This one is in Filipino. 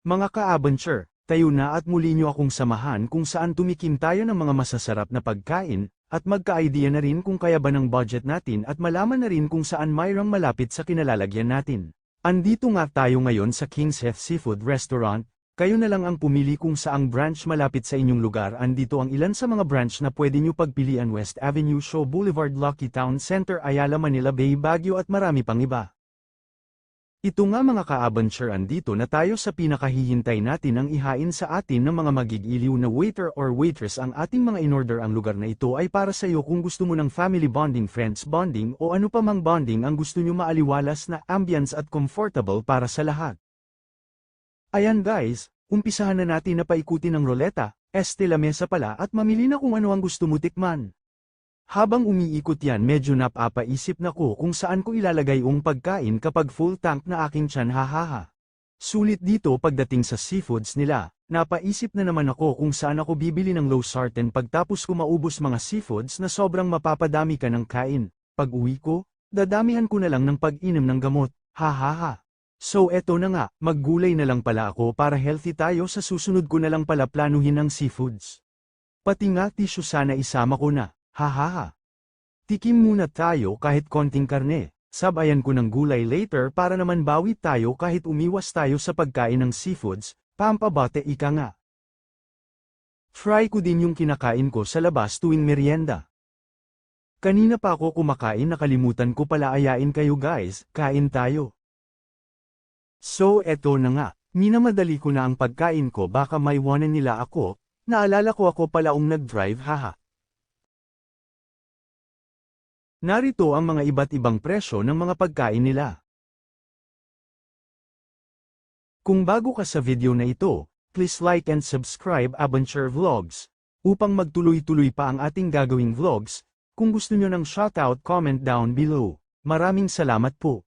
Mga ka-adventure, tayo na at muli nyo akong samahan kung saan tumikim tayo ng mga masasarap na pagkain, at magka-idea na rin kung kaya ba ng budget natin at malaman na rin kung saan mayroong malapit sa kinalalagyan natin. Andito nga tayo ngayon sa King's Heath Seafood Restaurant, kayo na lang ang pumili kung saang branch malapit sa inyong lugar. Andito ang ilan sa mga branch na pwede nyo pagpilian: West Avenue, Shaw Boulevard, Lucky Town Center, Ayala, Manila Bay, Baguio at marami pang iba. Ito nga mga ka-adventure, andito na tayo sa pinakahihintay natin ang ihain sa atin ng mga magigiliw na waiter or waitress ang ating mga in-order. Ang lugar na ito ay para sa iyo kung gusto mo ng family bonding, friends bonding o ano pa mang bonding ang gusto nyo. Maaliwalas na ambience at comfortable para sa lahat. Ayan guys, umpisahan na natin na paikutin ng roleta, lamesa pala, at mamili na kung ano ang gusto mo tikman. Habang umiikot yan, medyo napapaisip na ko kung saan ko ilalagay ang pagkain kapag full tank na aking tiyan. Hahaha. Sulit dito pagdating sa seafoods nila, napaisip na naman ako kung saan ako bibili ng low sarten pagtapos ko maubos mga seafoods na sobrang mapapadami ka ng kain. Pag uwi ko, dadamihan ko na lang ng pag-inom ng gamot. Hahaha. So eto na nga, maggulay na lang pala ako para healthy tayo. Sa susunod ko na lang pala planuhin ang seafoods. Pati nga tissue sana isama ko na. Hahaha. Tikim muna tayo kahit konting karne, sabayan ko ng gulay later para naman bawi tayo kahit umiwas tayo sa pagkain ng seafoods, pampabate ika nga. Try ko din yung kinakain ko sa labas tuwing merienda. Kanina pa ako kumakain, nakalimutan ko pala ayain kayo guys, kain tayo. So eto na nga, minamadali ko na ang pagkain ko, baka maiwanan nila ako, naalala ko ako pala nag-drive. Haha. Narito ang mga iba't ibang presyo ng mga pagkain nila. Kung bago ka sa video na ito, please like and subscribe Adventure Vlogs. Upang magtuloy-tuloy pa ang ating gagawing vlogs, kung gusto nyo ng shoutout, comment down below. Maraming salamat po.